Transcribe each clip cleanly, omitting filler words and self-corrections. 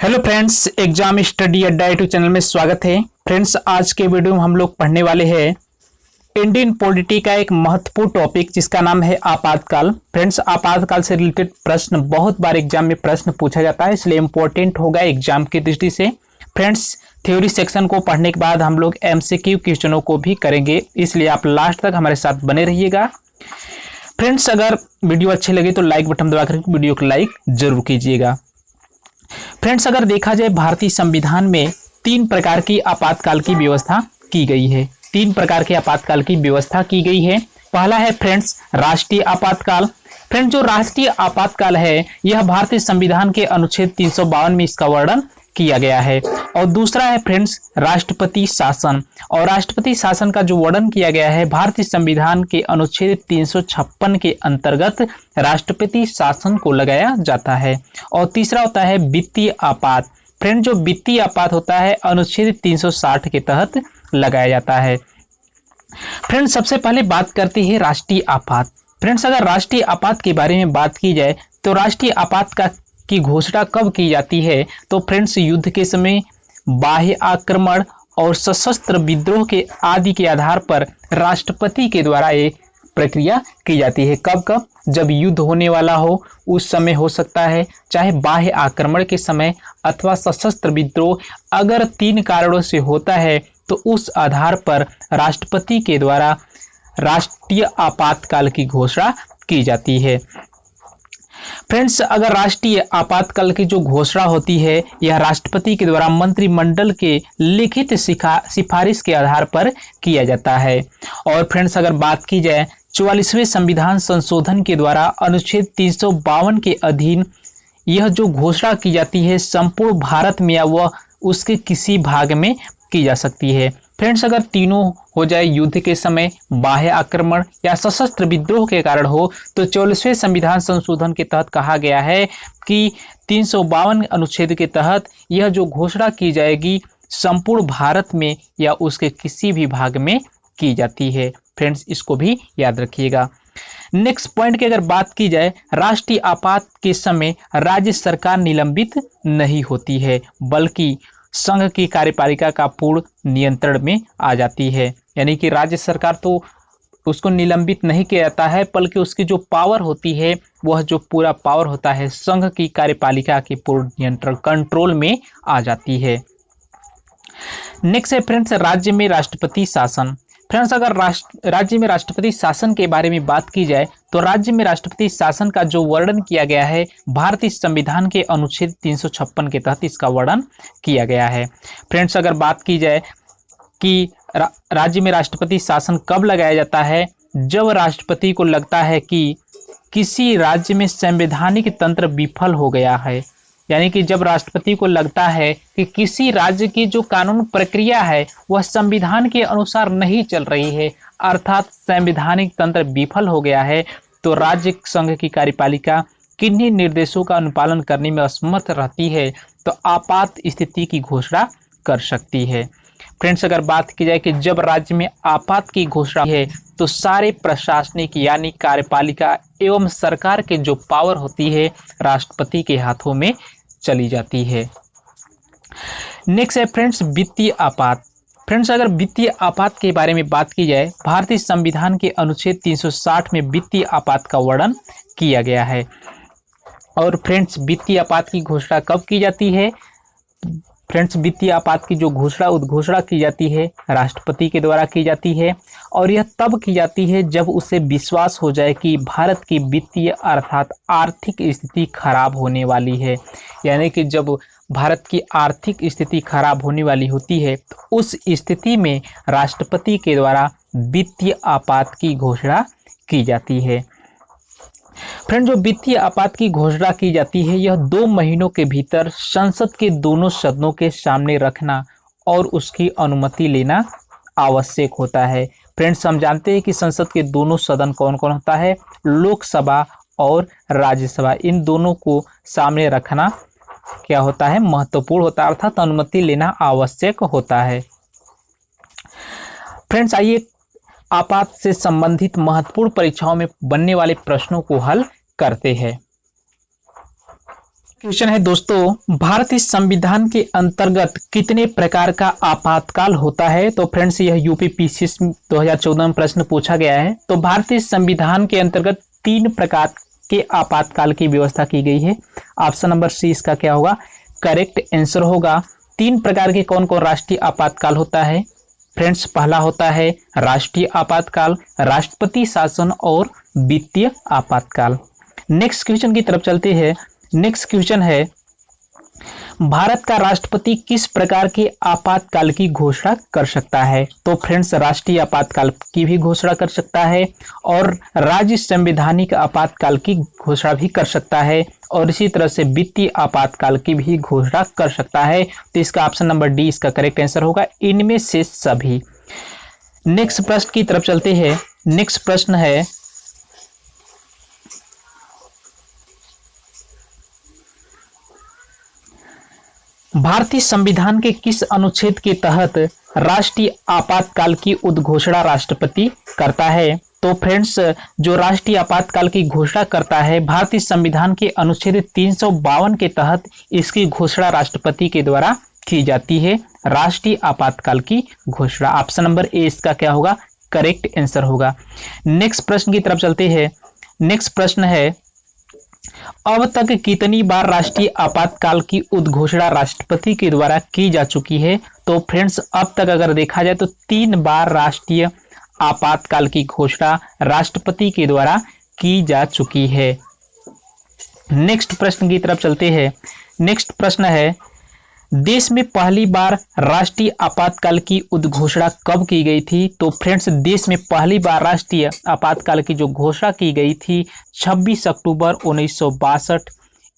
Hello friends, exam study अड्डा YouTube channel में स्वागत है। फ्रेंड्स, आज के वीडियो में हम लोग पढ़ने वाले हैं इंडियन पॉलिटी का एक महत्वपूर्ण टॉपिक जिसका नाम है आपातकाल। फ्रेंड्स, आपातकाल से रिलेटेड प्रश्न बहुत बार एग्जाम में प्रश्न पूछा जाता है, इसलिए इंपॉर्टेंट होगा एग्जाम की दृष्टि से। फ्रेंड्स, थ्योरी सेक्शन को पढ़ने के बाद हम लोग एमसीक्यू क्वेश्चनों को भी करेंगे, इसलिए आप लास्ट तक हमारे साथ बने रहिएगा। फ्रेंड्स, अगर वीडियो अच्छी लगे तो लाइक बटन दबाकर वीडियो को लाइक जरूर कीजिएगा। फ्रेंड्स, अगर देखा जाए भारतीय संविधान में तीन प्रकार की आपातकाल की व्यवस्था की गई है। तीन प्रकार के आपातकाल की व्यवस्था की गई है। पहला है फ्रेंड्स राष्ट्रीय आपातकाल। फ्रेंड्स, जो राष्ट्रीय आपातकाल है यह भारतीय संविधान के अनुच्छेद 352 में इसका वर्णन किया गया है। और दूसरा है फ्रेंड्स राष्ट्रपति शासन। और राष्ट्रपति शासन का जो वर्णन किया गया है भारतीय संविधान के अनुच्छेद 356 के अंतर्गत राष्ट्रपति शासन को लगाया जाता है। और तीसरा होता है वित्तीय आपात। फ्रेंड, जो वित्तीय आपात होता है अनुच्छेद 360 के तहत लगाया जाता है। फ्रेंड्स, सबसे पहले बात करते हैं राष्ट्रीय आपात। फ्रेंड्स, अगर राष्ट्रीय आपात के बारे में बात की जाए तो राष्ट्रीय आपात की घोषणा कब की जाती है? तो फ्रेंड्स, युद्ध के समय, बाह्य आक्रमण और सशस्त्र विद्रोह के आदि के आधार पर राष्ट्रपति के द्वारा ये प्रक्रिया की जाती है। कब कब? जब युद्ध होने वाला हो उस समय हो सकता है, चाहे बाह्य आक्रमण के समय अथवा सशस्त्र विद्रोह। अगर तीन कारणों से होता है तो उस आधार पर राष्ट्रपति के द्वारा राष्ट्रीय आपातकाल की घोषणा की जाती है। फ्रेंड्स, अगर राष्ट्रीय आपातकाल की जो घोषणा होती है यह राष्ट्रपति के द्वारा मंत्रिमंडल के लिखित सिफारिश के आधार पर किया जाता है। और फ्रेंड्स, अगर बात की जाए 44वें संविधान संशोधन के द्वारा अनुच्छेद 352 के अधीन यह जो घोषणा की जाती है संपूर्ण भारत में या वह उसके किसी भाग में की जा सकती है। फ्रेंड्स, अगर तीनों हो जाए, युद्ध के समय, बाह्य आक्रमण या सशस्त्र विद्रोह के कारण हो, तो 44वें संविधान संशोधन के तहत कहा गया है कि 352 अनुच्छेद के तहत यह जो घोषणा की जाएगी संपूर्ण भारत में या उसके किसी भी भाग में की जाती है। फ्रेंड्स, इसको भी याद रखिएगा। नेक्स्ट पॉइंट की अगर बात की जाए, राष्ट्रीय आपात के समय राज्य सरकार निलंबित नहीं होती है बल्कि संघ की कार्यपालिका का पूर्ण नियंत्रण में आ जाती है। यानी कि राज्य सरकार तो उसको निलंबित नहीं किया जाता है बल्कि उसकी जो पावर होती है वह जो पूरा पावर होता है संघ की कार्यपालिका के पूर्ण नियंत्रण कंट्रोल में आ जाती है। नेक्स्ट है फ्रेंड्स राज्य में राष्ट्रपति शासन। फ्रेंड्स, अगर राज्य में राष्ट्रपति शासन के बारे में बात की जाए तो राज्य में राष्ट्रपति शासन का जो वर्णन किया गया है भारतीय संविधान के अनुच्छेद 356 के तहत इसका वर्णन किया गया है। फ्रेंड्स, अगर बात की जाए कि राज्य में राष्ट्रपति शासन कब लगाया जाता है, जब राष्ट्रपति को लगता है कि किसी राज्य में संवैधानिक तंत्र विफल हो गया है। यानी कि जब राष्ट्रपति को लगता है कि किसी राज्य की जो कानून प्रक्रिया है वह संविधान के अनुसार नहीं चल रही है, अर्थात संवैधानिक तंत्र विफल हो गया है, तो राज्य संघ की कार्यपालिका किन्हीं निर्देशों का अनुपालन करने में असमर्थ रहती है तो आपात स्थिति की घोषणा कर सकती है। फ्रेंड्स, अगर बात की जाए कि जब राज्य में आपात की घोषणा है तो सारे प्रशासनिक यानी कार्यपालिका एवं सरकार के जो पावर होती है राष्ट्रपति के हाथों में चली जाती है। नेक्स्ट है फ्रेंड्स वित्तीय आपात। फ्रेंड्स, अगर वित्तीय आपात के बारे में बात की जाए भारतीय संविधान के अनुच्छेद 360 में वित्तीय आपात का वर्णन किया गया है। और फ्रेंड्स, वित्तीय आपात की घोषणा कब की जाती है? फ्रेंड्स, वित्तीय आपात की जो उद्घोषणा की जाती है राष्ट्रपति के द्वारा की जाती है। और यह तब की जाती है जब उसे विश्वास हो जाए कि भारत की वित्तीय अर्थात आर्थिक स्थिति खराब होने वाली है। यानी कि जब भारत की आर्थिक स्थिति खराब होने वाली होती है तो उस स्थिति में राष्ट्रपति के द्वारा वित्तीय आपात की घोषणा की जाती है। फ्रेंड, जो वित्तीय आपात की घोषणा की जाती है यह 2 महीनों के भीतर संसद के दोनों सदनों के सामने रखना और उसकी अनुमति लेना आवश्यक होता है। फ्रेंड्स, हम जानते हैं कि संसद के दोनों सदन कौन कौन होता है, लोकसभा और राज्यसभा। इन दोनों को सामने रखना क्या होता है, महत्वपूर्ण होता है, अर्थात अनुमति लेना आवश्यक होता है। फ्रेंड्स, आइए आपात से संबंधित महत्वपूर्ण परीक्षाओं में बनने वाले प्रश्नों को हल करते हैं। क्वेश्चन है दोस्तों, भारतीय संविधान के अंतर्गत कितने प्रकार का आपातकाल होता है? तो फ्रेंड्स यह यूपीपीसीएस 2014 में प्रश्न पूछा गया है। तो भारतीय संविधान के अंतर्गत 3 प्रकार के आपातकाल की व्यवस्था की गई है। ऑप्शन नंबर सी इसका क्या होगा? करेक्ट आंसर होगा। 3 प्रकार के कौन कौन राष्ट्रीय आपातकाल होता है? फ्रेंड्स पहला होता है राष्ट्रीय आपातकाल, राष्ट्रपति शासन और वित्तीय आपातकाल। नेक्स्ट क्वेश्चन की तरफ चलते हैं। नेक्स्ट क्वेश्चन है, भारत का राष्ट्रपति किस प्रकार के आपातकाल की घोषणा कर सकता है? तो फ्रेंड्स राष्ट्रीय आपातकाल की भी घोषणा कर सकता है और राज्य संवैधानिक आपातकाल की घोषणा भी कर सकता है और इसी तरह से वित्तीय आपातकाल की भी घोषणा कर सकता है। तो इसका ऑप्शन नंबर डी इसका करेक्ट आंसर होगा, इनमें से सभी। नेक्स्ट प्रश्न की तरफ चलते हैं। नेक्स्ट प्रश्न है, भारतीय संविधान के किस अनुच्छेद के तहत राष्ट्रीय आपातकाल की उद्घोषणा राष्ट्रपति करता है? तो फ्रेंड्स जो राष्ट्रीय आपातकाल की घोषणा करता है, भारतीय संविधान के अनुच्छेद 352 के तहत इसकी घोषणा राष्ट्रपति के द्वारा की जाती है। राष्ट्रीय आपातकाल की घोषणा ऑप्शन नंबर ए इसका क्या होगा? करेक्ट आंसर होगा। नेक्स्ट प्रश्न की तरफ चलते हैं। नेक्स्ट प्रश्न है, अब तक कितनी बार राष्ट्रीय आपातकाल की उद्घोषणा राष्ट्रपति के द्वारा की जा चुकी है? तो फ्रेंड्स अब तक अगर देखा जाए तो 3 बार राष्ट्रीय आपातकाल की घोषणा राष्ट्रपति के द्वारा की जा चुकी है। नेक्स्ट प्रश्न की तरफ चलते हैं। नेक्स्ट प्रश्न है, देश में पहली बार राष्ट्रीय आपातकाल की उद्घोषणा कब की गई थी? तो फ्रेंड्स देश में पहली बार राष्ट्रीय आपातकाल की जो घोषणा की गई थी 26 अक्टूबर 1962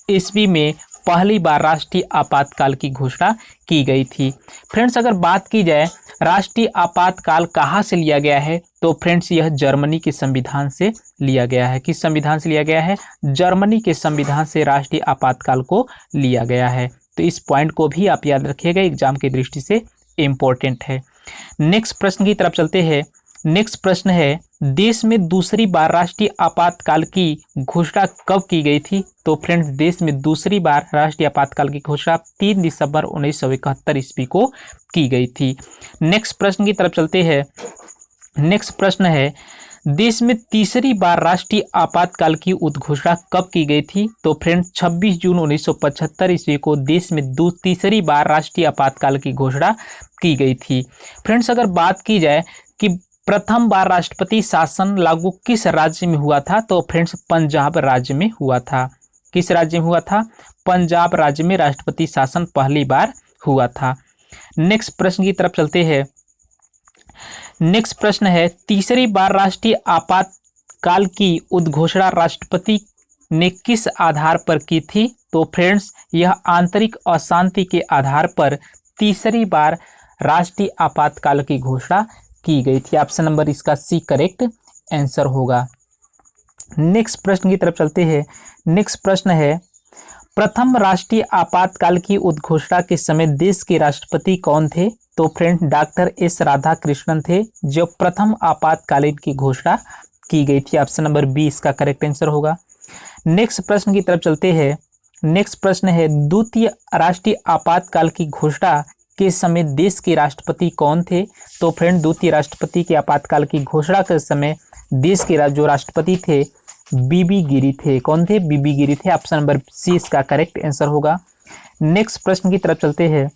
ईस्वी में पहली बार राष्ट्रीय आपातकाल की घोषणा की गई थी। फ्रेंड्स अगर बात की जाए राष्ट्रीय आपातकाल कहाँ से लिया गया है, तो फ्रेंड्स यह जर्मनी के संविधान से लिया गया है। किस संविधान से लिया गया है? जर्मनी के संविधान से राष्ट्रीय आपातकाल को लिया गया है। तो इस पॉइंट को भी आप याद रखिएगा, एग्जाम की दृष्टि से इम्पोर्टेंट है। नेक्स्ट प्रश्न की तरफ चलते हैं। नेक्स्ट प्रश्न है, देश में दूसरी बार राष्ट्रीय आपातकाल की घोषणा कब की गई थी? तो फ्रेंड्स देश में दूसरी बार राष्ट्रीय आपातकाल की घोषणा 3 दिसंबर 1971 ईस्वी को की गई थी। नेक्स्ट प्रश्न की तरफ चलते हैं। नेक्स्ट प्रश्न है, देश में तीसरी बार राष्ट्रीय आपातकाल की उद्घोषणा कब की गई थी? तो फ्रेंड्स 26 जून 1975 ईस्वी को देश में तीसरी बार राष्ट्रीय आपातकाल की घोषणा की गई थी। फ्रेंड्स अगर बात की जाए कि प्रथम बार राष्ट्रपति शासन लागू किस राज्य में हुआ था, तो फ्रेंड्स पंजाब राज्य में हुआ था। किस राज्य में हुआ था? पंजाब राज्य में राष्ट्रपति शासन पहली बार हुआ था। नेक्स्ट प्रश्न की तरफ चलते हैं। नेक्स्ट प्रश्न है, तीसरी बार राष्ट्रीय आपातकाल की उद्घोषणा राष्ट्रपति ने किस आधार पर की थी? तो फ्रेंड्स यह आंतरिक अशांति के आधार पर तीसरी बार राष्ट्रीय आपातकाल की घोषणा की गई थी। ऑप्शन नंबर इसका सी करेक्ट आंसर होगा। नेक्स्ट प्रश्न की तरफ चलते हैं। नेक्स्ट प्रश्न है, प्रथम राष्ट्रीय आपातकाल की उद्घोषणा के समय देश के राष्ट्रपति कौन थे? तो फ्रेंड डॉक्टर एस राधाकृष्णन थे जो प्रथम आपातकालीन की घोषणा की गई थी। ऑप्शन नंबर बी इसका करेक्ट आंसर होगा। नेक्स्ट प्रश्न की तरफ चलते हैं। नेक्स्ट प्रश्न है, द्वितीय राष्ट्रीय आपातकाल की घोषणा के समय देश के राष्ट्रपति कौन थे? तो फ्रेंड द्वितीय राष्ट्रपति के आपातकाल की घोषणा के समय देश के जो राष्ट्रपति थे बीबी गिरी थे। कौन थे? बीबी गिरी थे। ऑप्शन नंबर सी इसका करेक्ट आंसर होगा। नेक्स्ट प्रश्न की तरफ चलते हैं।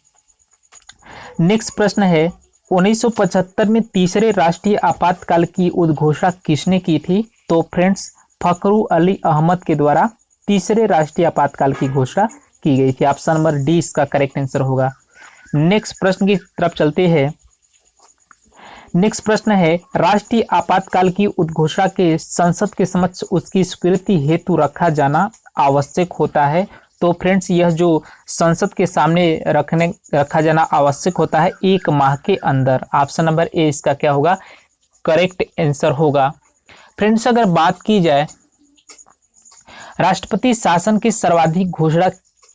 नेक्स्ट प्रश्न है, 1975 में तीसरे राष्ट्रीय आपातकाल की उद्घोषणा किसने की थी? तो फ्रेंड्स फखरू अली अहमद के द्वारा तीसरे राष्ट्रीय आपातकाल की घोषणा की गई थी। ऑप्शन नंबर डी इसका करेक्ट आंसर होगा। नेक्स्ट प्रश्न की तरफ चलते हैं। नेक्स्ट प्रश्न है, राष्ट्रीय आपातकाल की उद्घोषणा के संसद के समक्ष उसकी स्वीकृति हेतु रखा आवश्यक होता है। तो फ्रेंड्स यह जो संसद के सामने रखा जाना आवश्यक होता है 1 माह के अंदर। ऑप्शन नंबर ए इसका क्या होगा? करेक्ट आंसर होगा। फ्रेंड्स अगर बात की जाए राष्ट्रपति शासन की सर्वाधिक घोषणा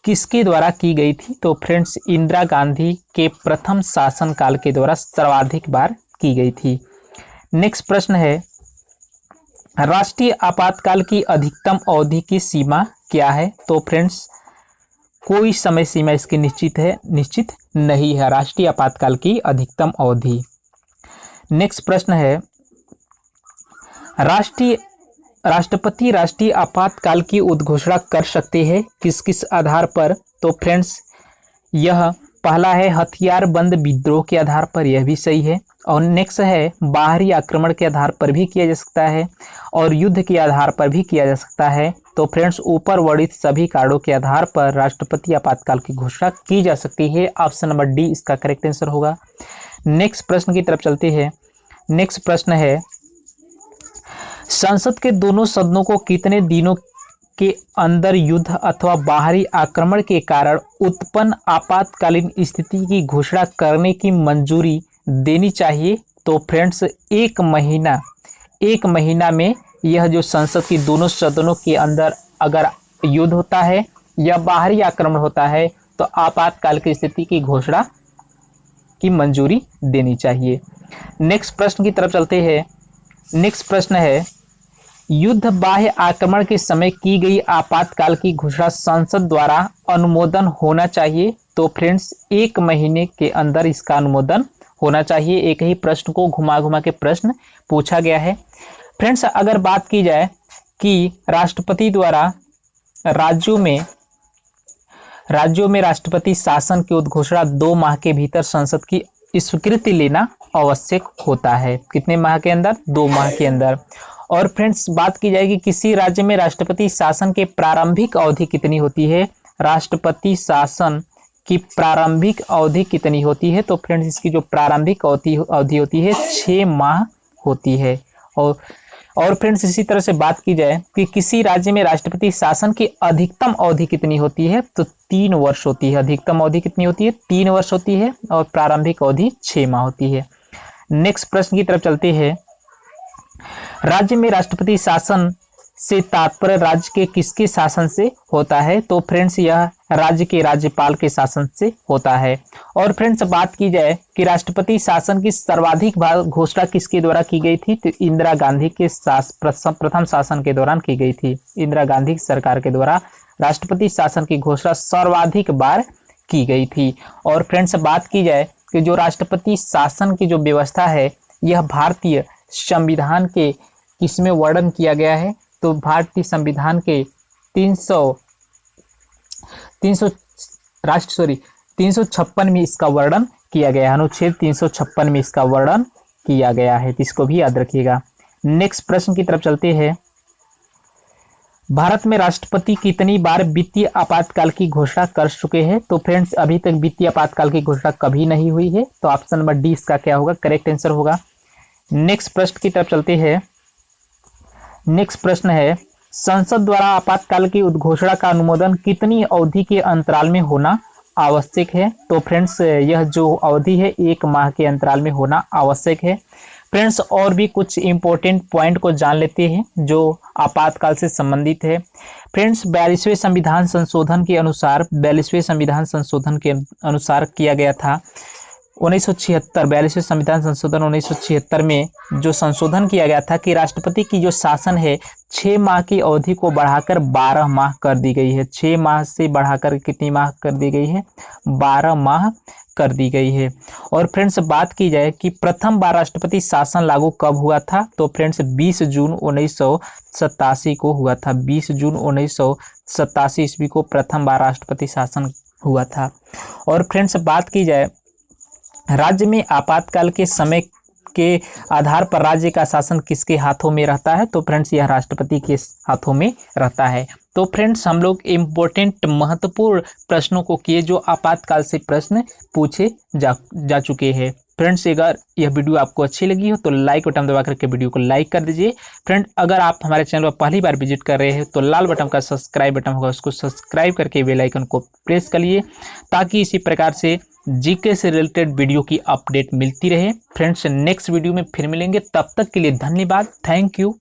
किसके द्वारा की गई थी? तो फ्रेंड्स इंदिरा गांधी के प्रथम शासनकाल के द्वारा सर्वाधिक बार की गई थी। नेक्स्ट प्रश्न है, राष्ट्रीय आपातकाल की अधिकतम अवधि की सीमा क्या है? तो फ्रेंड्स कोई समय सीमा इसकी निश्चित नहीं है राष्ट्रीय आपातकाल की अधिकतम अवधि। नेक्स्ट प्रश्न है, राष्ट्रपति राष्ट्रीय आपातकाल की उद्घोषणा कर सकते हैं किस किस आधार पर? तो फ्रेंड्स यह पहला है हथियारबंद विद्रोह के आधार पर, यह भी सही है। और नेक्स्ट है बाहरी आक्रमण के आधार पर भी किया जा सकता है और युद्ध के आधार पर भी किया जा सकता है। तो फ्रेंड्स ऊपर वर्णित सभी कारणों के आधार पर राष्ट्रपति आपातकाल की घोषणा की जा सकती है। ऑप्शन नंबर डी इसका करेक्ट आंसर होगा। नेक्स्ट प्रश्न की तरफ चलते हैं। नेक्स्ट प्रश्न है, संसद के दोनों सदनों को कितने दिनों के अंदर युद्ध अथवा बाहरी आक्रमण के कारण उत्पन्न आपातकालीन स्थिति की घोषणा करने की मंजूरी देनी चाहिए? तो फ्रेंड्स एक महीना में यह जो संसद की दोनों सदनों के अंदर अगर युद्ध होता है या बाहरी आक्रमण होता है तो आपातकाल की स्थिति की घोषणा की मंजूरी देनी चाहिए। नेक्स्ट प्रश्न की तरफ चलते हैं। नेक्स्ट प्रश्न है, युद्ध बाह्य आक्रमण के समय की गई आपातकाल की घोषणा संसद द्वारा अनुमोदन होना चाहिए? तो फ्रेंड्स एक महीने के अंदर इसका अनुमोदन होना चाहिए। एक ही प्रश्न को घुमा घुमा के प्रश्न पूछा गया है। फ्रेंड्स अगर बात की जाए कि राष्ट्रपति द्वारा राज्यों में राष्ट्रपति शासन की उद्घोषणा 2 माह के भीतर संसद की स्वीकृति लेना आवश्यक होता है। कितने माह के अंदर? 2 माह के अंदर। और फ्रेंड्स बात की जाएगी किसी राज्य में राष्ट्रपति शासन के प्रारंभिक अवधि कितनी होती है? राष्ट्रपति शासन की प्रारंभिक अवधि कितनी होती है? तो फ्रेंड्स इसकी जो प्रारंभिक अवधि होती है 6 माह होती है। और फ्रेंड्स इसी तरह से बात की जाए कि किसी राज्य में राष्ट्रपति शासन की अधिकतम अवधि कितनी होती है? तो 3 वर्ष होती है। अधिकतम अवधि कितनी होती है? 3 वर्ष होती है और प्रारंभिक अवधि 6 माह होती है। नेक्स्ट प्रश्न की तरफ चलते हैं। राज्य में राष्ट्रपति शासन से तात्पर्य राज्य के किसके शासन से होता है? तो फ्रेंड्स यह राज्य के राज्यपाल के शासन से होता है। और फ्रेंड्स बात की जाए कि राष्ट्रपति शासन की सर्वाधिक बार घोषणा किसके द्वारा की गई थी? तो इंदिरा गांधी के प्रथम शासन के दौरान की गई थी। इंदिरा गांधी सरकार के द्वारा राष्ट्रपति शासन की घोषणा सर्वाधिक बार की गई थी। और फ्रेंड्स बात की जाए कि जो राष्ट्रपति शासन की जो व्यवस्था है यह भारतीय संविधान के किसमें वर्णन किया गया है? तो भारतीय संविधान के 356 में इसका वर्णन किया गया है। अनुच्छेद 356 में इसका वर्णन किया गया है, इसको भी याद रखिएगा। नेक्स्ट प्रश्न की तरफ चलते हैं। भारत में राष्ट्रपति कितनी बार वित्तीय आपातकाल की घोषणा कर चुके हैं? तो फ्रेंड्स अभी तक वित्तीय आपातकाल की घोषणा कभी नहीं हुई है। तो ऑप्शन नंबर डी इसका क्या होगा? करेक्ट आंसर होगा। नेक्स्ट प्रश्न की तरफ चलते हैं। नेक्स्ट प्रश्न है, संसद द्वारा आपातकाल की उद्घोषणा का अनुमोदन कितनी अवधि के अंतराल में होना आवश्यक है? तो फ्रेंड्स यह जो अवधि है 1 माह के अंतराल में होना आवश्यक है। फ्रेंड्स और भी कुछ इंपॉर्टेंट पॉइंट को जान लेते हैं जो आपातकाल से संबंधित है। फ्रेंड्स 42वें संविधान संशोधन के अनुसार 42वें संविधान संशोधन के अनुसार किया गया था 1976। 42वें संविधान संशोधन 1976 में जो संशोधन किया गया था कि राष्ट्रपति की जो शासन है 6 माह की अवधि को बढ़ाकर 12 माह कर दी गई है। 6 माह से बढ़ाकर कितनी माह कर दी गई है? 12 माह कर दी गई है। और फ्रेंड्स बात की जाए कि प्रथम बार राष्ट्रपति शासन लागू कब हुआ था? तो फ्रेंड्स 20 जून 1987 को हुआ था। 20 जून 1987 ईस्वी को प्रथम बार राष्ट्रपति शासन हुआ था। और फ्रेंड्स बात की जाए राज्य में आपातकाल के समय के आधार पर राज्य का शासन किसके हाथों में रहता है? तो फ्रेंड्स यह राष्ट्रपति के हाथों में रहता है। तो फ्रेंड्स हम लोग इम्पोर्टेंट महत्वपूर्ण प्रश्नों को किए जो आपातकाल से प्रश्न पूछे जा चुके हैं। फ्रेंड्स अगर यह वीडियो आपको अच्छी लगी हो तो लाइक बटन दबा करके वीडियो को लाइक कर दीजिए। फ्रेंड अगर आप हमारे चैनल पर पहली बार विजिट कर रहे हैं तो लाल बटन का सब्सक्राइब बटन होगा, उसको सब्सक्राइब करके बेल आइकन को प्रेस करिए ताकि इसी प्रकार से जीके से रिलेटेड वीडियो की अपडेट मिलती रहे। फ्रेंड्स नेक्स्ट वीडियो में फिर मिलेंगे, तब तक के लिए धन्यवाद। Thank you.